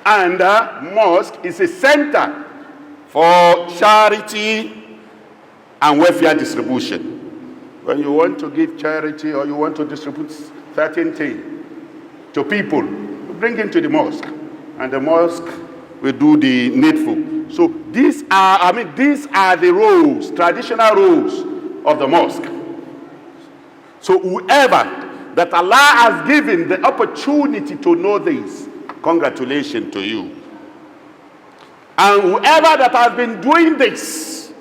And mosque is a center for charity and welfare distribution. When you want to give charity or you want to distribute certain things to people, you bring it to the mosque, and the mosque will do the needful. So these are the roles, traditional roles of the mosque. So whoever that Allah has given the opportunity to know this, congratulations to you. And whoever that has been doing this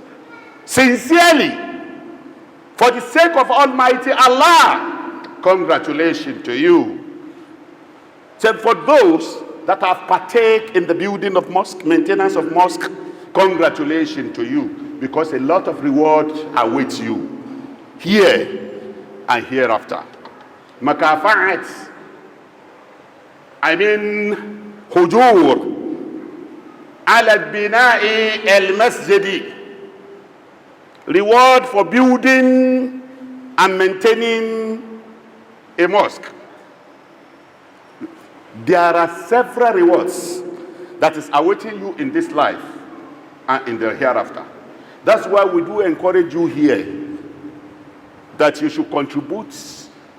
sincerely for the sake of Almighty Allah, congratulations to you. So for those that have partake in the building of mosque, maintenance of mosque, congratulations to you, because a lot of reward awaits you here and hereafter. Makafa'at, hujur ala bina'i al-masjidi, reward for building and maintaining a mosque. There are several rewards that is awaiting you in this life and in the hereafter. That's why we do encourage you here that you should contribute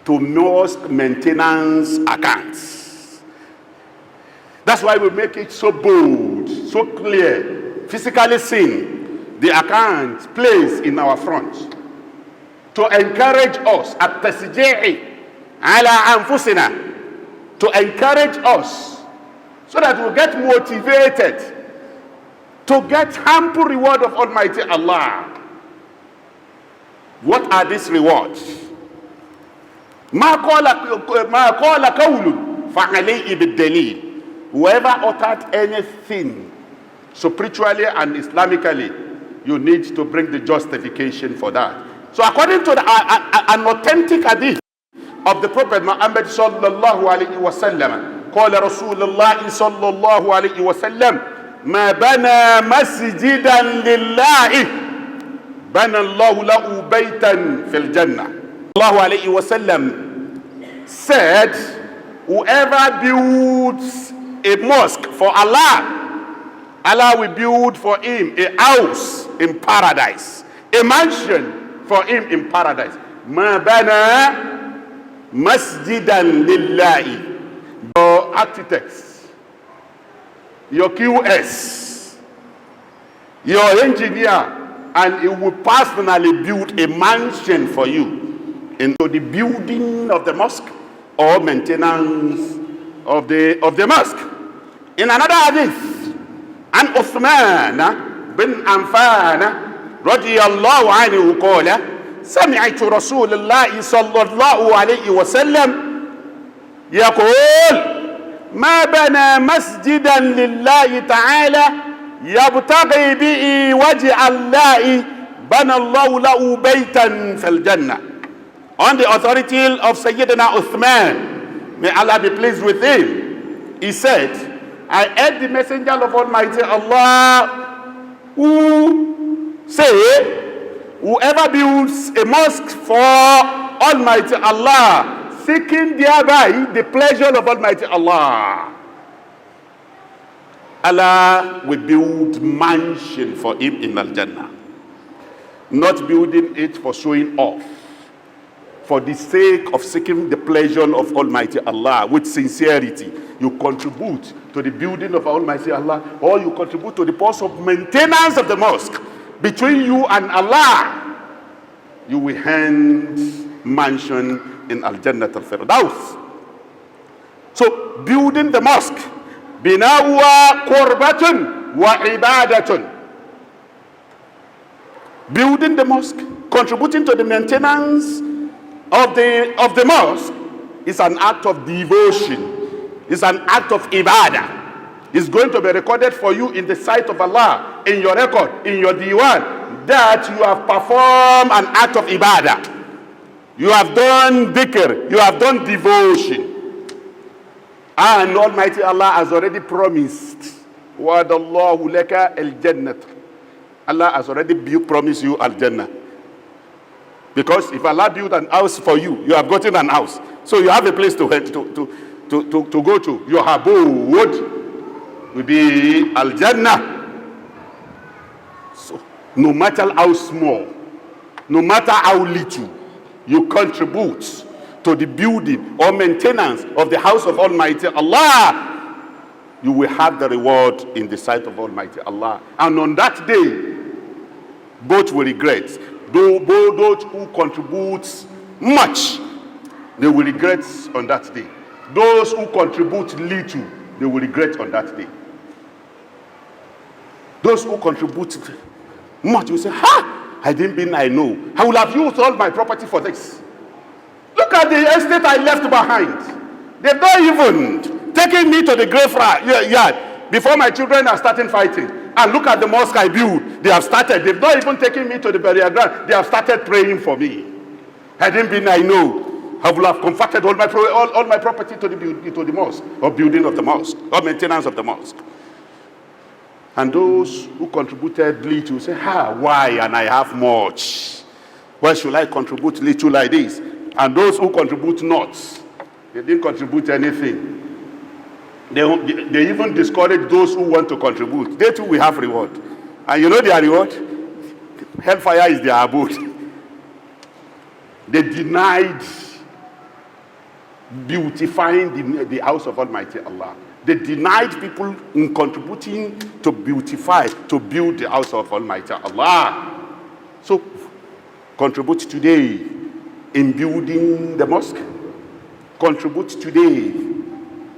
to mosque maintenance accounts. That's why we make it so bold, so clear, physically seen, the account placed in our front to encourage us at tasji'i ala anfusina, to encourage us so that we get motivated to get ample reward of Almighty Allah. What are these rewards? Ma qala qawlun fa'alayhi bid-dalil. Whoever uttered anything spiritually and Islamically, you need to bring the justification for that. So according to an authentic hadith of the Prophet Muhammad sallallahu alayhi wa sallam, qala Rasulullah sallallahu alayhi wa sallam, ma bana masjidan lillahi bana Allahu lahu baytan fil jannah. Sallallahu alayhi wa sallam said, whoever builds a mosque for Allah, Allah will build for him a house in paradise, a mansion for him in paradise. Ma bana masjidan lillahi. Your architects, your QS, your engineer, and he will personally build a mansion for you into the building of the mosque or maintenance of the mosque. In another hadith, an Uthman bin Affan radiyallahu anhu qala, sami'tu Rasulullah sallallahu alayhi wa sallam yaqul, ma bana masjidan lillahi ta'ala yabtaghi bihi wajha Allahi bana Allahu lahu baytan fil jannah. On the authority of Sayyidina Uthman, may Allah be pleased with him, he said, I heard the messenger of Almighty Allah who say, whoever builds a mosque for Almighty Allah, seeking thereby the pleasure of Almighty Allah, Allah will build mansion for him in Al-Jannah. Not building it for showing off, for the sake of seeking the pleasure of Almighty Allah with sincerity. You contribute to the building of Almighty Allah, or you contribute to the cost of maintenance of the mosque between you and Allah, you will hand mansion in Al-Jannah al-Firdaus. So building the mosque, bina'uwa qurbatun wa ibadatun. Building the mosque, contributing to the maintenance of the mosque is an act of devotion. It's an act of ibadah. It's going to be recorded for you in the sight of Allah, in your record, in your diwan, that you have performed an act of ibadah. You have done dhikr, you have done devotion. And Almighty Allah has already promised, wa'adallahu laka al-jannat. Allah has already promised you al-jannah. Because if Allah built an house for you, you have gotten an house. So you have a place to go to, your abode. will be Al-Jannah. So, no matter how small, no matter how little you contribute to the building or maintenance of the house of Almighty Allah, you will have the reward in the sight of Almighty Allah. And on that day, both will regret. Those who contribute much, they will regret on that day. Those who contribute little, they will regret on that day. Those who contribute much will say, ha, I didn't mean I know. I will have used all my property for this. Look at the estate I left behind. They've not even taken me to the graveyard before my children are starting fighting. And look at the mosque I built. They have started. They've not even taken me to the burial ground. They have started praying for me. I didn't mean I know. I will have converted all my property to the mosque, or building of the mosque, or maintenance of the mosque. And those who contributed little say, why? And I have much. Why should I contribute little like this? And those who contribute not, they didn't contribute anything. They even discourage those who want to contribute. They too will have reward. And you know their reward? Hellfire is their abode. They denied beautifying the house of Almighty Allah. They denied people in contributing to beautify, to build the house of Almighty Allah. So, contribute today in building the mosque. Contribute today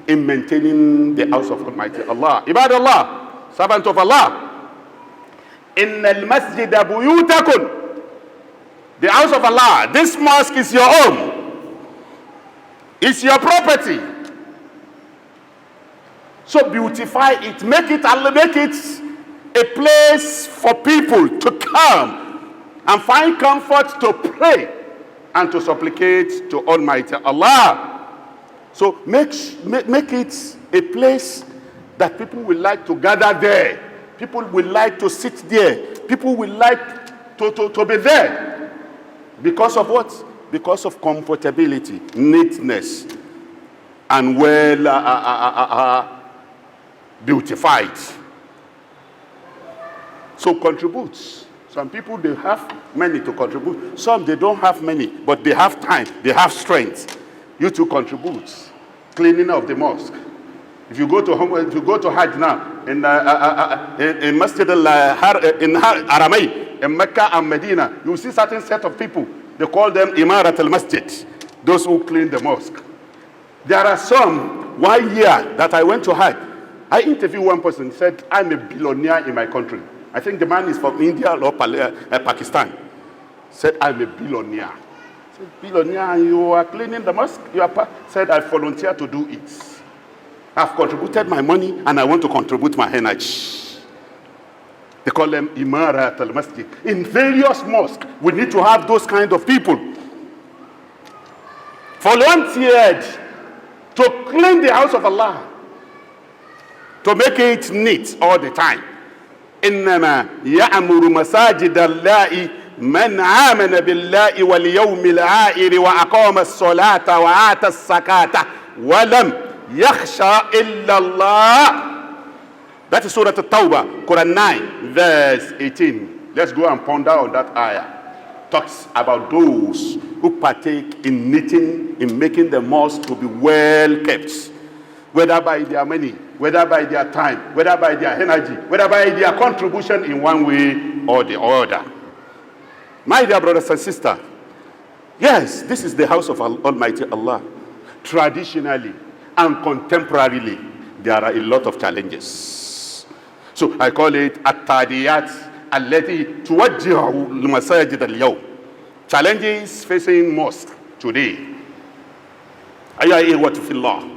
in maintaining the house of Almighty Allah. Ibad Allah, servant of Allah. Inna al-masjida buyutakum. The house of Allah, this mosque is your home. It's your property. So beautify it, make it a place for people to come and find comfort to pray and to supplicate to Almighty Allah. So make it a place that people will like to gather there. People will like to sit there. People will like to be there. Because of what? Because of comfortability, neatness, and well beautified. So contribute. Some people, they have many to contribute. Some, they don't have many, but they have time, they have strength. You to contribute. Cleaning of the mosque. If you go to Hajj now, in Masjid al-Haramain, in Mecca and Medina, you see certain set of people. They call them Imarat al-Masjid, those who clean the mosque. There are some, 1 year that I went to Hajj, I interviewed one person, said, I'm a billionaire in my country. I think the man is from India or Pakistan. Said, I'm a billionaire. I said, billionaire, you are cleaning the mosque? Said, I volunteer to do it. I've contributed my money and I want to contribute my energy. They call them Imarat al-Masjid. In various mosques, we need to have those kind of people. Volunteered to clean the house of Allah, to make it neat all the time. إنما يأمر مساجد الله من آمن بالله واليوم الآخر وأقام الصلاة وآتى الزكاة ولم يخشى إلا الله. That is Surah At-Tawbah, Quran 9, verse 18. Let's go and ponder on that ayah. Talks about those who partake in knitting, in making the mosque to be well kept. Whether by their money, whether by their time, whether by their energy, whether by their contribution in one way or the other. My dear brothers and sisters, yes, this is the house of Almighty Allah. Traditionally and contemporarily, there are a lot of challenges. So I call it at-tadiyat allati tuwajjihu al-masajid al-yawm. Challenges facing mosque today. Ayya ikhwati fillah.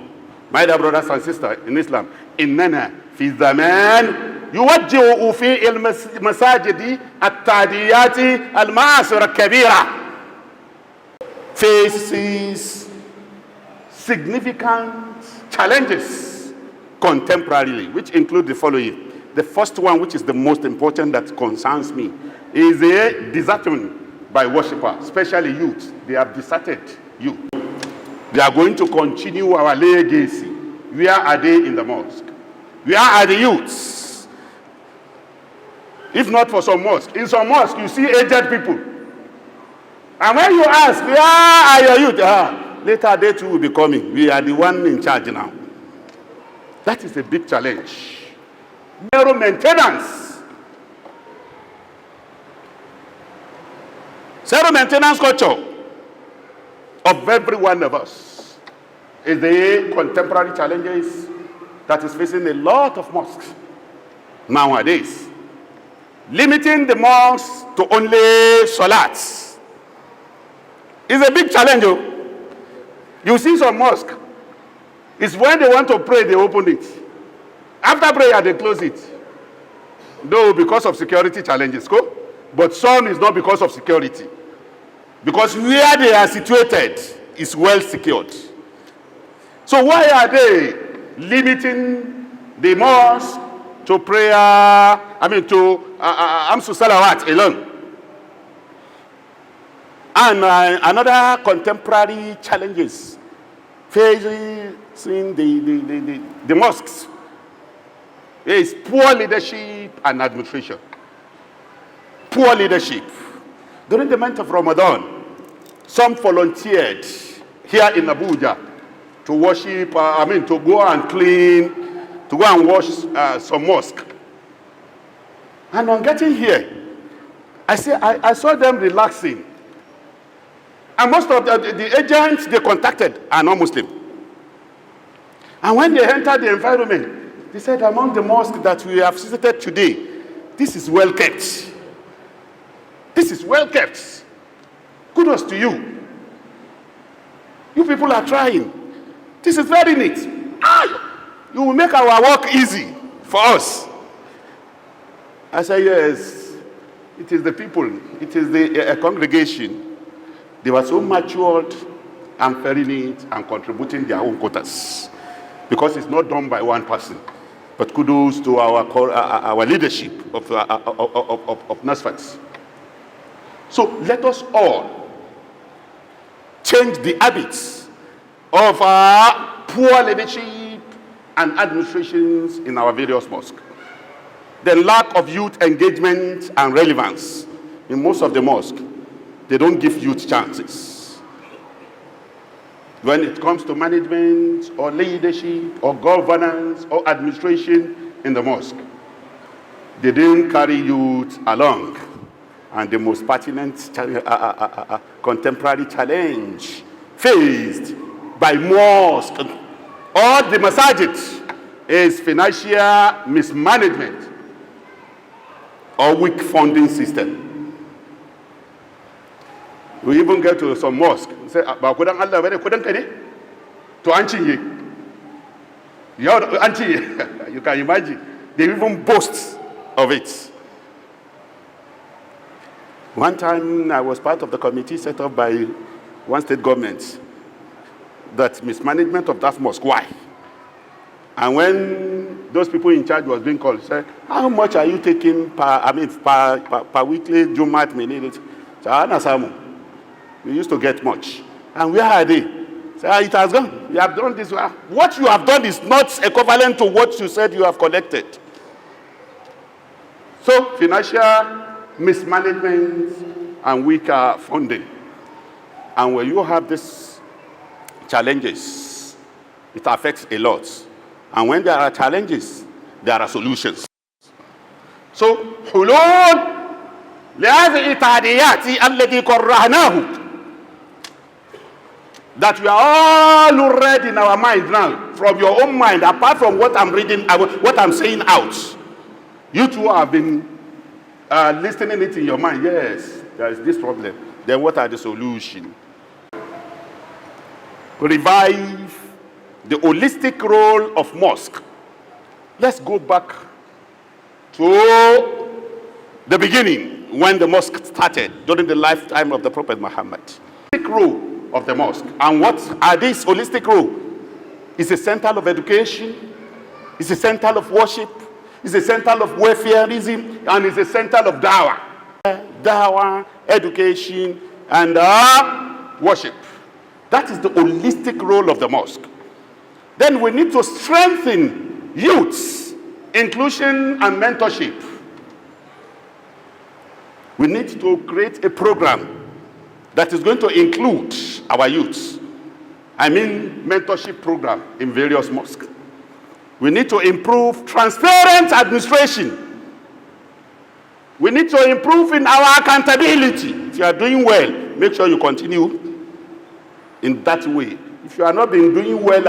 My dear brothers and sisters in Islam, innana fi zaman yuwajjihu fi al-masajid at-tadiyat al-ma'asir al-kabira. Faces significant challenges contemporarily, which include the following. The first one, which is the most important that concerns me, is a desertion by worshippers, especially youth. They have deserted youth. They are going to continue our legacy. Where are they in the mosque? Where are the youths? If not for some mosques. In some mosques, you see aged people. And when you ask, where are your youth? Later they too will be coming. We are the one in charge now. That is a big challenge. Zero maintenance. Zero maintenance culture of every one of us is the contemporary challenges that is facing a lot of mosques nowadays. Limiting the mosques to only salats is a big challenge. You see some mosques, it's when they want to pray, they open it. After prayer, they close it. Though because of security challenges, go. But some is not because of security. Because where they are situated is well secured. So why are they limiting the mosque to prayer, to Amsu Salawat alone? And another contemporary challenges facing the mosques is poor leadership and administration. Poor leadership. During the month of Ramadan, some volunteered here in Abuja to worship, to go and clean, to go and wash some mosque. And on getting here, I saw them relaxing. And most of the agents they contacted are not Muslim. And when they entered the environment, they said, among the mosques that we have visited today, this is well kept. This is well kept. Kudos to you. You people are trying. This is very neat. You will make our work easy for us. I say, yes, it is the people. It is the congregation. They were so matured and very neat and contributing their own quotas. Because it's not done by one person. But kudos to our leadership of Nasfat. So let us all change the habits of our poor leadership and administrations in our various mosques. The lack of youth engagement and relevance in most of the mosques, they don't give youth chances. When it comes to management or leadership or governance or administration in the mosque, they didn't carry youth along. And the most pertinent contemporary challenge faced by mosque or the masajid is financial mismanagement or weak funding system. We even get to some mosque. Say, "Ba kudan Allah bane kudan ka ne?" To an cinye. You can imagine. They even boast of it. One time I was part of the committee set up by one state government that mismanagement of that mosque. Why? And when those people in charge was being called, said, how much are you taking per weekly Jumat minute? So, we used to get much. And where are they? Say, it has gone. You have done this. What you have done is not equivalent to what you said you have collected. So, financial mismanagement and weaker funding. And when you have these challenges, it affects a lot. And when there are challenges, there are solutions. So, حلول لهذه التعديات التي قررناه, that we are all read in our mind now, from your own mind, apart from what I'm reading, what I'm saying out. You two have been listening it in your mind. Yes, there is this problem. Then what are the solutions? Revive the holistic role of mosque. Let's go back to the beginning, when the mosque started, during the lifetime of the Prophet Muhammad. The holistic role of the mosque. And what are these holistic role? It's a center of education, it's a center of worship, it's a center of welfareism, and it's a center of dawah. Dawah, education, and worship. That is the holistic role of the mosque. Then we need to strengthen youths inclusion and mentorship. We need to create a program that is going to include our youth. I mean mentorship program in various mosques. We need to improve transparent administration. We need to improve in our accountability. If you are doing well, make sure you continue in that way. If you are not being doing well in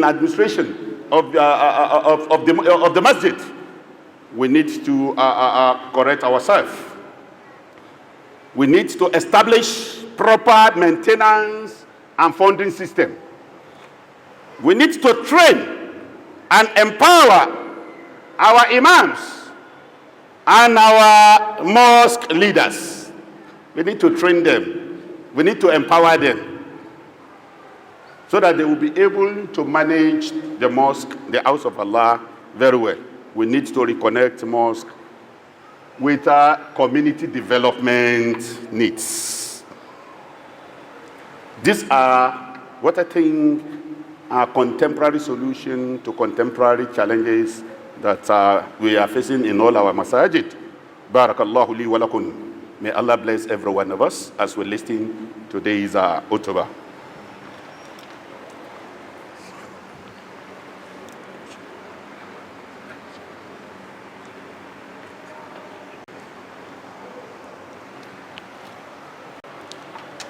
administration of the masjid, we need to correct ourselves. We need to establish proper maintenance and funding system. We need to train and empower our imams and our mosque leaders. We need to train them. We need to empower them so that they will be able to manage the mosque, the house of Allah, very well. We need to reconnect mosque with our community development needs. These are what I think are contemporary solutions to contemporary challenges that we are facing in all our masajid. Barakallahu li wa lakum. May Allah bless every one of us as we listen to today's khutbah.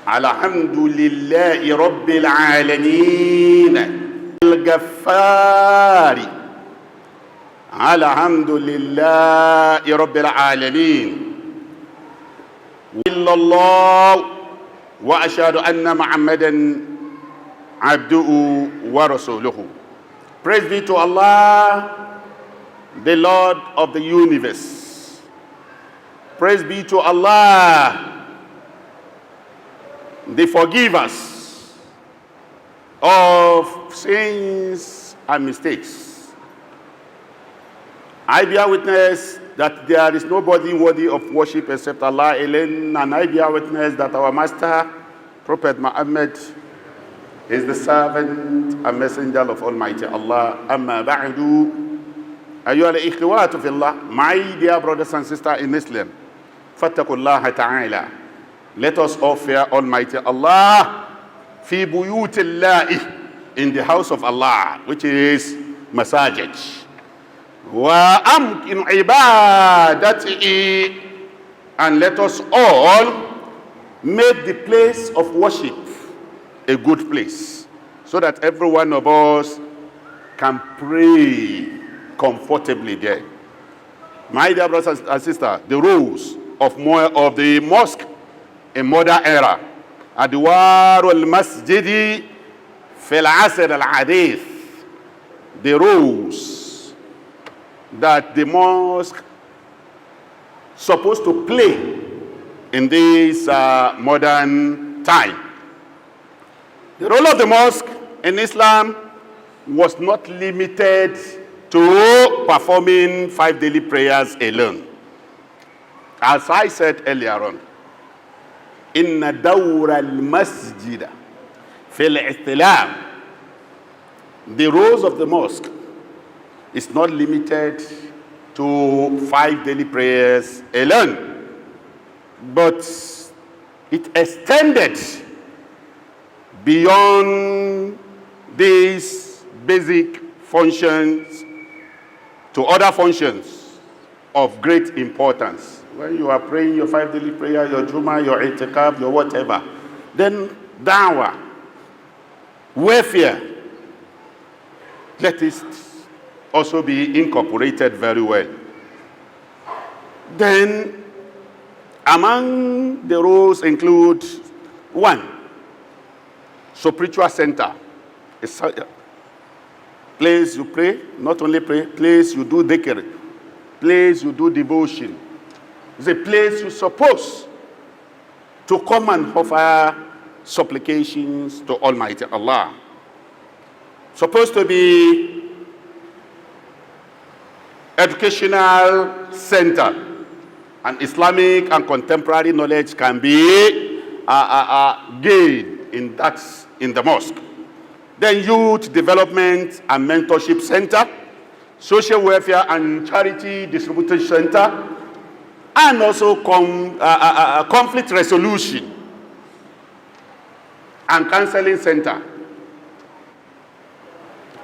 Alhamdulillahi Rabbil Alameen Al-Ghaffari. Alhamdulillahi Rabbil Alameen. Illallah wa ashhadu anna Muhammadan abduhu wa rasuluhu. Praise be to Allah, the Lord of the universe. Praise be to Allah, the forgivers of sins and mistakes. I bear witness that there is nobody worthy of worship except Allah alone, and I bear witness that our master, Prophet Muhammad, is the servant and messenger of Almighty Allah. Amma ba'du, ayyuhal ikhwatu fillah, my dear brothers and sisters in Islam, fattakullaha ta'ala. Let us all fear Almighty Allah fi buyutillahi, in the house of Allah, which is masajid. Wa amkin ibadatihi, and let us all make the place of worship a good place, so that every one of us can pray comfortably there. My dear brothers and sisters, the rules of the mosque in modern era, adwar al-masjidi fil asr al-hadith, the rules that the mosque supposed to play in this modern time. The role of the mosque in Islam was not limited to performing 5 daily prayers alone. As I said earlier on, Inna dawra al-masjid fil ihtilam, the roles of the mosque is not limited to 5 daily prayers alone, but it extended beyond these basic functions to other functions of great importance. When you are praying your 5 daily prayer, your Juma, your itikaf, your whatever, then da'wah, welfare, let it also be incorporated very well. Then, among the roles include 1, spiritual center. It's a place you pray, not only pray, place you do dhikr, place you do devotion. It's a place you're supposed to come and offer supplications to Almighty Allah. Supposed to be educational center, and Islamic and contemporary knowledge can be gained in the mosque. Then youth development and mentorship center, social welfare and charity distribution center, and also conflict resolution and counseling center.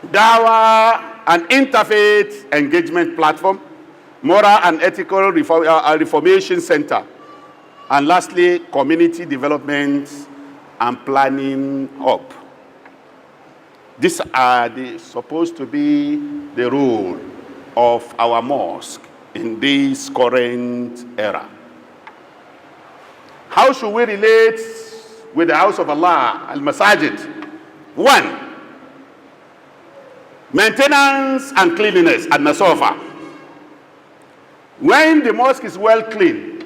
Dawah and interfaith engagement platform, moral and ethical reformation center, and lastly, community development and planning hub. These are supposed to be the role of our mosque in this current era. How should we relate with the house of Allah, al-masajid? 1, maintenance and cleanliness and nasofa. When the mosque is well clean,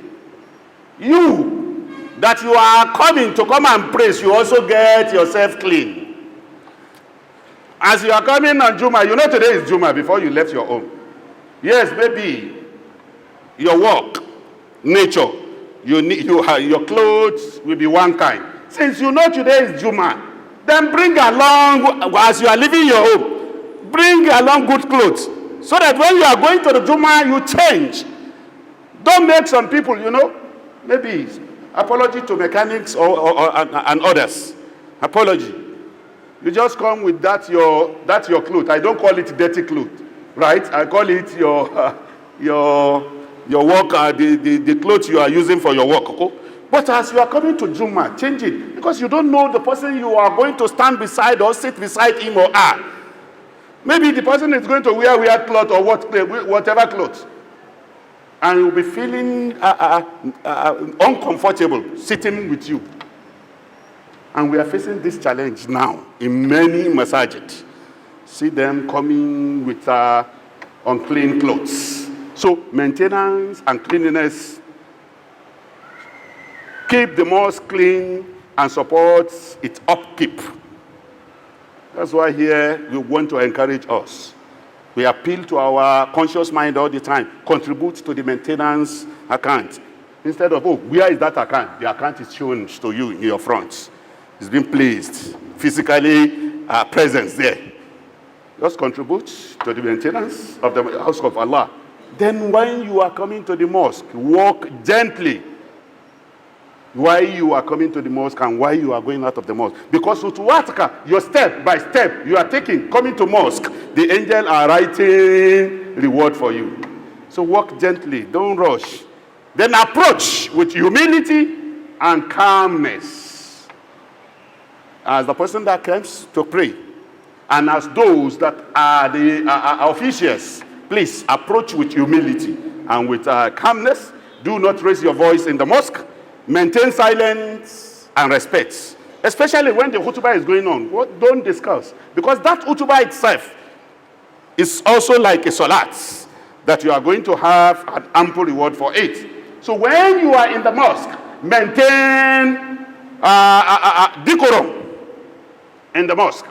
you that you are coming to come and praise, you also get yourself clean. As you are coming on Juma, you know today is Juma before you left your home. Yes, maybe your work, nature, your clothes will be one kind. Since you know today is Juma, then bring along, as you are leaving your home, bring along good clothes, so that when you are going to the Juma, you change. Don't make some people, maybe apology to mechanics and others. Apology. You just come with that's your clothes. I don't call it dirty clothes, right? I call it your work, the clothes you are using for your work. Okay? But as you are coming to Juma, change it, because you don't know the person you are going to stand beside or sit beside him or her. Maybe the person is going to wear weird clothes or whatever clothes, and you'll be feeling uncomfortable sitting with you. And we are facing this challenge now in many masajid. See them coming with unclean clothes. So maintenance and cleanliness, keep the mosque clean and support its upkeep. That's why here we want to encourage us. We appeal to our conscious mind all the time. Contribute to the maintenance account. Instead of, where is that account? The account is shown to you in your front. It's been placed, physically present there. Just contribute to the maintenance of the house of Allah. Then when you are coming to the mosque, walk gently. Why you are coming to the mosque and why you are going out of the mosque. Because your step by step you are taking, coming to mosque, the angels are writing reward for you. So walk gently, don't rush. Then approach with humility and calmness. As the person that comes to pray, and as those that are the officials, please approach with humility and with calmness. Do not raise your voice in the mosque. Maintain silence and respect, especially when the khutbah is going on. Don't discuss, because that khutbah itself is also like a salat that you are going to have an ample reward for it. So when you are in the mosque, maintain decorum in the mosque.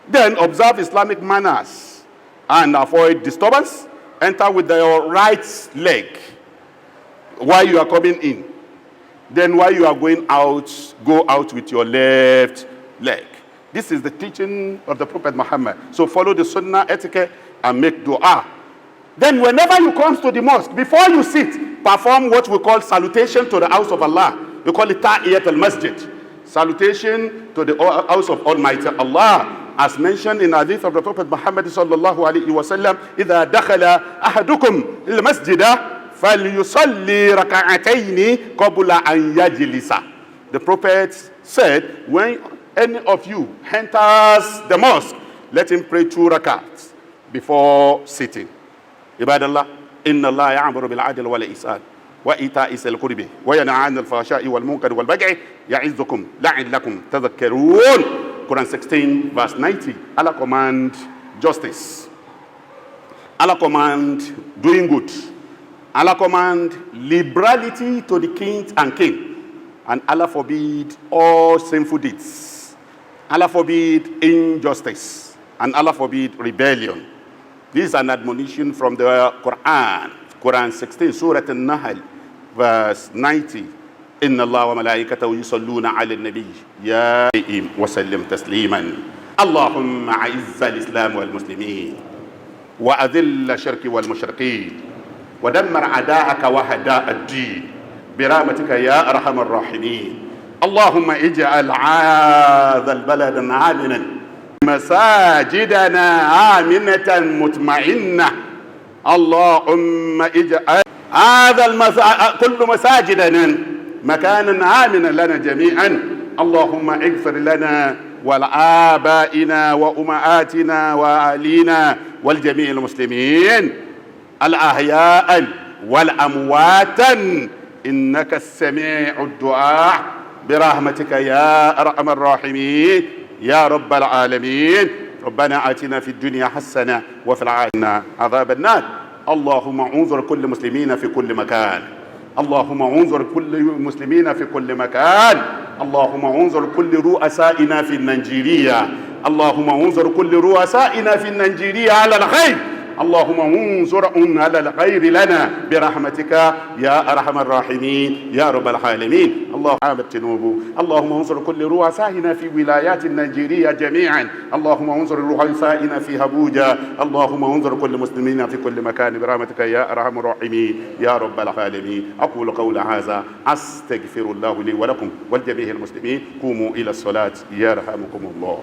Then observe Islamic manners and avoid disturbance. Enter with your right leg while you are coming in. Then while you are going out, go out with your left leg. This is the teaching of the Prophet Muhammad. So follow the sunnah etiquette and make dua. Then whenever you come to the mosque, before you sit, perform what we call salutation to the house of Allah. We call it ta'iyat al-masjid. Salutation to the house of Almighty Allah. As mentioned in the hadith of the Prophet Muhammad sallallahu alayhi wa sallam, إِذَا دَخَلَ أَحَدُكُمْ الْمَسْجِدَ فَلْيُصَلِّي رَكَعَتَيْنِ قَبْلَ أَنْ يَجْلِسَ. The Prophet said, when any of you enters the mosque, let him pray 2 rakats before sitting. Ibadallah, inna Allah ya'muru bil 'adli wal ihsan wa ita'i zil qurbi wa yanha 'anil fahsha'i wal munkari wal baghi ya'izukum la'allakum tadhakkarun. Quran 16 verse 90. Allah command justice. Allah command doing good. Allah command liberality to the king and king. And Allah forbid all sinful deeds. Allah forbid injustice. And Allah forbid rebellion. This is an admonition from the Quran. Quran 16, Surah An-Nahl, verse 90. Inna Allah wa malaikatahu yusalluna ala nabi ya wa sallim tasliman. Allahumma a'izza al-islam wal muslimin وأذل الشرك والمشركين ودمر أعداءك وأعداء الدين برحمتك يا أرحم الراحمين. اللهم اجعل هذا البلد آمنا، مساجدنا آمنة مطمئنة. اللهم اجعل هذا كل مساجدنا مكانا آمنا لنا جميعا. اللهم اغفر لنا ولآبائنا وأمهاتنا وأهالينا والجميع المسلمين الأحياء والأموات، إنك السميع الدعاء برحمتك يا أرحم الراحمين يا رب العالمين. ربنا آتنا في الدنيا حسنة وفي الآخرة عذاب النار. اللهم انظر كل مسلمين في كل مكان، اللهم انظر كل مسلمين في كل مكان. اللهم انظر كل رؤسائنا في نيجيريا، اللهم انظر كل رؤسائنا في نيجيريا على الخير. اللهم انظر على الخير لنا برحمتك يا أرحم الراحمين يا رب العالمين. اللهم التنوب. اللهم انصر كل رؤسائنا في ولايات نيجيريا جميعا. اللهم انصر رؤسائنا في أبوجا. اللهم انصر كل مسلمين في كل مكان برحمتك يا أرحم الراحمين يا رب العالمين. أقول قول هذا أستغفر الله لي ولكم ولجميع المسلمين. قوموا إلى الصلاة يرحمكم الله.